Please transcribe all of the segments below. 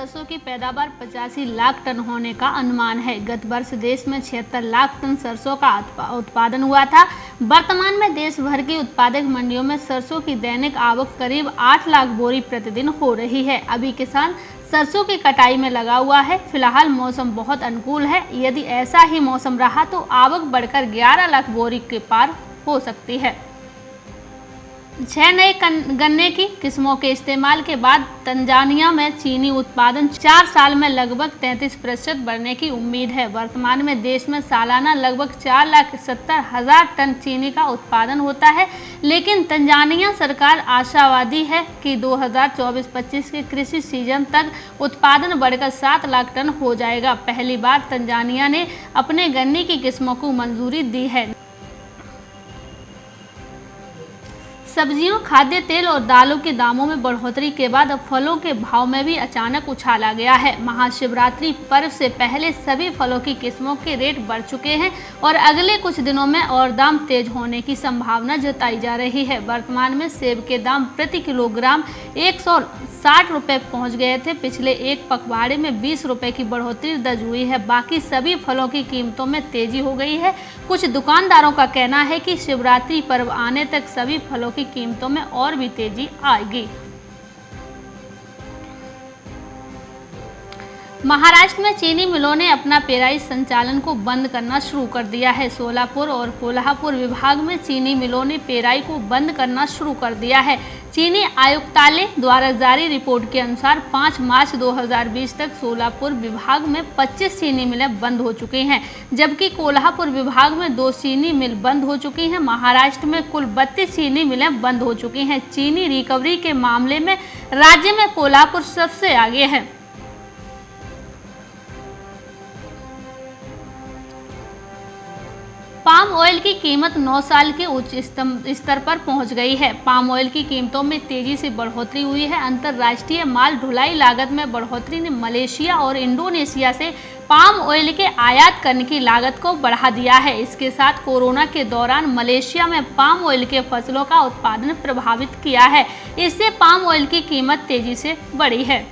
सरसों की पैदावार 85 लाख टन होने का अनुमान है। गत वर्ष देश में 76 लाख टन सरसों का उत्पादन हुआ था। वर्तमान में देश भर की उत्पादक मंडियों में सरसों की दैनिक आवक करीब 8 लाख बोरी प्रतिदिन हो रही है। अभी किसान सरसों की कटाई में लगा हुआ है। फिलहाल मौसम बहुत अनुकूल है। यदि ऐसा ही मौसम रहा तो आवक बढ़कर 11 लाख बोरी के पार हो सकती है। 6 नए गन्ने की किस्मों के इस्तेमाल के बाद तंजानिया में चीनी उत्पादन 4 साल में लगभग 33% बढ़ने की उम्मीद है। वर्तमान में देश में सालाना लगभग 4,70,000 टन चीनी का उत्पादन होता है, लेकिन तंजानिया सरकार आशावादी है कि 2024-25 के कृषि सीजन तक उत्पादन बढ़कर 7 लाख टन हो जाएगा। पहली बार तंजानिया ने अपने गन्ने की किस्मों को मंजूरी दी है। सब्जियों, खाद्य तेल और दालों के दामों में बढ़ोतरी के बाद अब फलों के भाव में भी अचानक उछाल आ गया है। महाशिवरात्रि पर्व से पहले सभी फलों की किस्मों के रेट बढ़ चुके हैं और अगले कुछ दिनों में और दाम तेज होने की संभावना जताई जा रही है। वर्तमान में सेब के दाम प्रति किलोग्राम 160 रुपये पहुँच गए थे। पिछले एक पखवाड़े में 20 रुपये की बढ़ोतरी दर्ज हुई है। बाकी सभी फलों की कीमतों में तेजी हो गई है। कुछ दुकानदारों का कहना है कि शिवरात्रि पर्व आने तक सभी फलों की कीमतों में और भी तेजी आएगी। महाराष्ट्र में चीनी मिलों ने अपना पेराई संचालन को बंद करना शुरू कर दिया है। सोलापुर और कोल्हापुर विभाग में चीनी मिलों ने पेराई को बंद करना शुरू कर दिया है। चीनी आयुक्तालय द्वारा जारी रिपोर्ट के अनुसार 5 मार्च 2020 तक सोलापुर विभाग में 25 चीनी मिलें बंद हो चुकी हैं, जबकि कोल्हापुर विभाग में 2 चीनी मिल बंद हो चुकी हैं। महाराष्ट्र में कुल 32 चीनी मिलें बंद हो चुकी हैं। चीनी रिकवरी के मामले में राज्य में कोल्हापुर सबसे आगे है। पाम ऑयल की कीमत 9 साल के उच्च स्तर पर पहुंच गई है। पाम ऑयल की कीमतों में तेजी से बढ़ोतरी हुई है। अंतर्राष्ट्रीय माल ढुलाई लागत में बढ़ोतरी ने मलेशिया और इंडोनेशिया से पाम ऑयल के आयात करने की लागत को बढ़ा दिया है। इसके साथ कोरोना के दौरान मलेशिया में पाम ऑयल के फसलों का उत्पादन प्रभावित किया है। इससे पाम ऑयल की कीमत तेजी से बढ़ी है।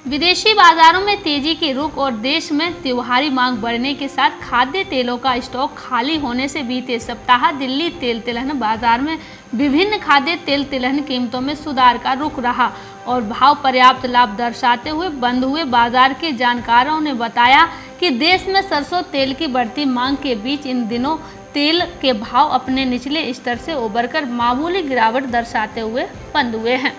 विदेशी बाजारों में तेजी के रुख और देश में त्योहारी मांग बढ़ने के साथ खाद्य तेलों का स्टॉक खाली होने से बीते सप्ताह दिल्ली तेल तिलहन बाजार में विभिन्न खाद्य तेल तिलहन कीमतों में सुधार का रुख रहा और भाव पर्याप्त लाभ दर्शाते हुए बंद हुए। बाजार के जानकारों ने बताया कि देश में सरसों तेल की बढ़ती मांग के बीच इन दिनों तेल के भाव अपने निचले स्तर से उबरकर मामूली गिरावट दर्शाते हुए बंद हुए हैं।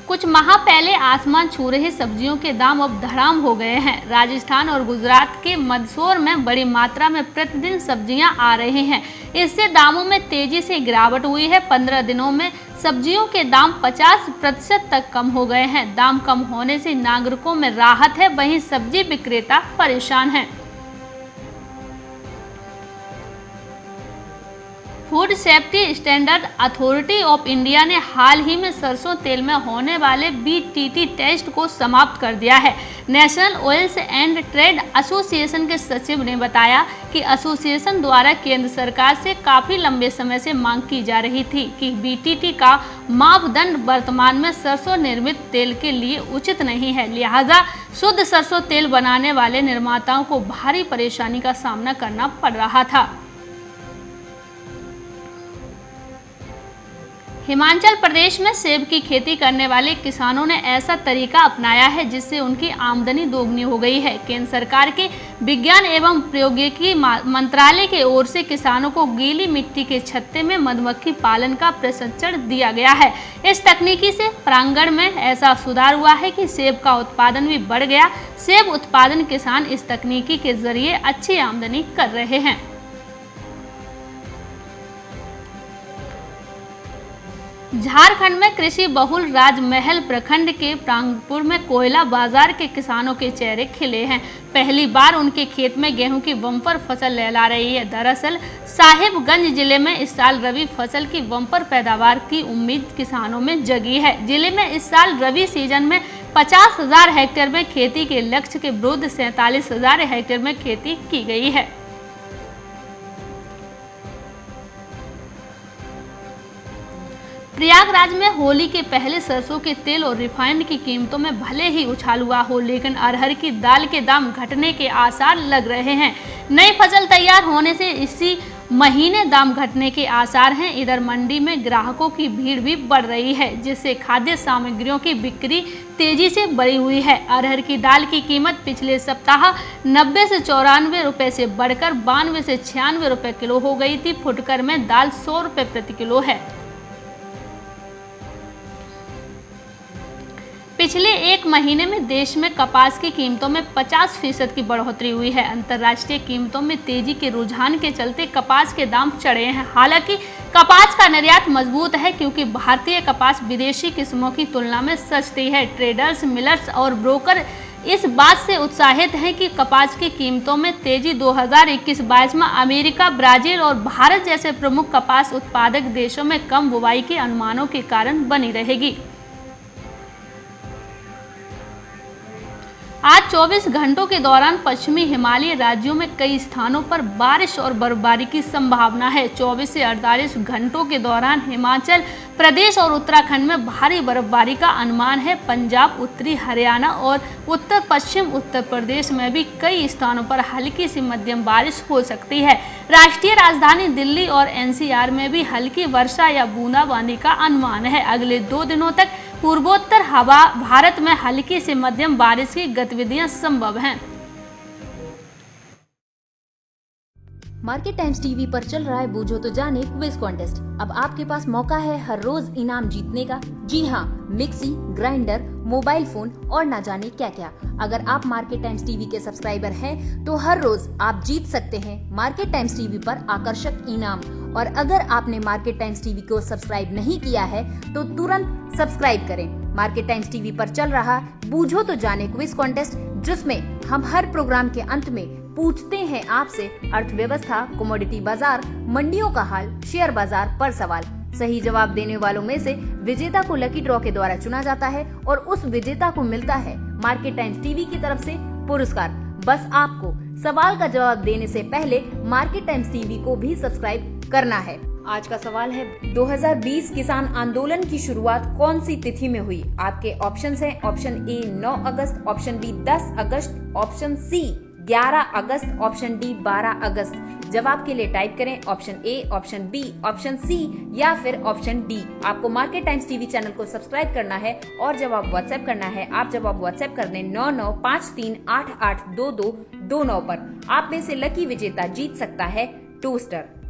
कुछ माह पहले आसमान छू रहे सब्जियों के दाम अब धड़ाम हो गए हैं। राजस्थान और गुजरात के मंदसौर में बड़ी मात्रा में प्रतिदिन सब्जियां आ रही हैं। इससे दामों में तेजी से गिरावट हुई है। 15 दिनों में सब्जियों के दाम 50% तक कम हो गए हैं। दाम कम होने से नागरिकों में राहत है, वहीं सब्जी विक्रेता परेशान हैं। Food safety standard authority of India ने हाल ही में सरसों तेल में होने वाले BTT टेस्ट को समाप्त कर दिया है। National oils and trade association के सचिव ने बताया कि एसोसिएशन द्वारा केंद्र सरकार से काफ़ी लंबे समय से मांग की जा रही थी कि BTT का मापदंड वर्तमान में सरसों निर्मित तेल के लिए उचित नहीं है, लिहाजा शुद्ध सरसों तेल बनाने वाले निर्माताओं को भारी परेशानी का सामना करना पड़ रहा था। हिमाचल प्रदेश में सेब की खेती करने वाले किसानों ने ऐसा तरीका अपनाया है जिससे उनकी आमदनी दोगुनी हो गई है। केंद्र सरकार के विज्ञान एवं प्रौद्योगिकी मंत्रालय की ओर से किसानों को गीली मिट्टी के छत्ते में मधुमक्खी पालन का प्रशिक्षण दिया गया है। इस तकनीकी से प्रांगण में ऐसा सुधार हुआ है कि सेब का उत्पादन भी बढ़ गया। सेब उत्पादन किसान इस तकनीकी के जरिए अच्छी आमदनी कर रहे हैं। झारखंड में कृषि बहुल राजमहल प्रखंड के प्रांगपुर में कोयला बाजार के किसानों के चेहरे खिले हैं। पहली बार उनके खेत में गेहूं की बम्पर फसल लहरा रही है। दरअसल साहिबगंज जिले में इस साल रबी फसल की बम्पर पैदावार की उम्मीद किसानों में जगी है। जिले में इस साल रबी सीजन में 50,000 हेक्टेयर में खेती के लक्ष्य के विरुद्ध 47,000 हेक्टेयर में खेती की गई है। प्रयागराज में होली के पहले सरसों के तेल और रिफाइंड की कीमतों में भले ही उछाल हुआ हो, लेकिन अरहर की दाल के दाम घटने के आसार लग रहे हैं। नई फसल तैयार होने से इसी महीने दाम घटने के आसार हैं। इधर मंडी में ग्राहकों की भीड़ भी बढ़ रही है, जिससे खाद्य सामग्रियों की बिक्री तेजी से बढ़ी हुई है। अरहर की दाल की कीमत पिछले सप्ताह 90 से 94 रुपए से बढ़कर 92 से 96 रुपए किलो हो गई थी। फुटकर में दाल 100 रुपए प्रति किलो है। पिछले एक महीने में देश में कपास की कीमतों में 50% की बढ़ोतरी हुई है। अंतर्राष्ट्रीय कीमतों में तेजी के रुझान के चलते कपास के दाम चढ़े हैं। हालांकि कपास का निर्यात मजबूत है, क्योंकि भारतीय कपास विदेशी किस्मों की तुलना में सस्ती है। ट्रेडर्स, मिलर्स और ब्रोकर इस बात से उत्साहित हैं कि कपास की कीमतों में तेजी 2021-22 में अमेरिका, ब्राजील और भारत जैसे प्रमुख कपास उत्पादक देशों में कम बुवाई के अनुमानों के कारण बनी रहेगी। आज 24 घंटों के दौरान पश्चिमी हिमालयी राज्यों में कई स्थानों पर बारिश और बर्फबारी की संभावना है। 24 से 48 घंटों के दौरान हिमाचल प्रदेश और उत्तराखंड में भारी बर्फबारी का अनुमान है। पंजाब, उत्तरी हरियाणा और उत्तर पश्चिम उत्तर प्रदेश में भी कई स्थानों पर हल्की से मध्यम बारिश हो सकती है। राष्ट्रीय राजधानी दिल्ली और एनसीआर में भी हल्की वर्षा या बूंदाबांदी का अनुमान है। अगले 2 दिनों तक पूर्वोत्तर हवा भारत में हल्की से मध्यम बारिश की गतिविधियां संभव हैं। मार्केट टाइम्स टीवी पर चल रहा है बूझो तो जाने क्विज कॉन्टेस्ट। अब आपके पास मौका है हर रोज इनाम जीतने का। जी हाँ, मिक्सी, ग्राइंडर, मोबाइल फोन और ना जाने क्या क्या। अगर आप मार्केट टाइम्स टीवी के सब्सक्राइबर हैं तो हर रोज आप जीत सकते हैं मार्केट टाइम्स टीवी पर आकर्षक इनाम। और अगर आपने मार्केट टाइम्स टीवी को सब्सक्राइब नहीं किया है तो तुरंत सब्सक्राइब करें। मार्केट टाइम्स टीवी पर चल रहा बूझो तो जाने क्विज कॉन्टेस्ट, जिसमें हम हर प्रोग्राम के अंत में पूछते हैं आपसे अर्थव्यवस्था, कमोडिटी बाजार, मंडियों का हाल, शेयर बाजार पर सवाल। सही जवाब देने वालों में से विजेता को लकी ड्रॉ के द्वारा चुना जाता है और उस विजेता को मिलता है मार्केट टाइम्स टीवी की तरफ से पुरस्कार। बस आपको सवाल का जवाब देने से पहले मार्केट टाइम्स टीवी को भी सब्सक्राइब करना है। आज का सवाल है, 2020 किसान आंदोलन की शुरुआत कौन सी तिथि में हुई? आपके ऑप्शंस हैं ऑप्शन ए 9 अगस्त, ऑप्शन बी 10 अगस्त, ऑप्शन सी 11 अगस्त, ऑप्शन डी 12 अगस्त। जवाब के लिए टाइप करें option A, option B, option C या फिर ऑप्शन डी। आपको मार्केट टाइम्स टीवी चैनल को सब्सक्राइब करना है और जवाब व्हाट्सएप करना है। आप जवाब व्हाट्सएप कर दें 9953882229 पर। आप में से लकी विजेता जीत सकता है टोस्टर।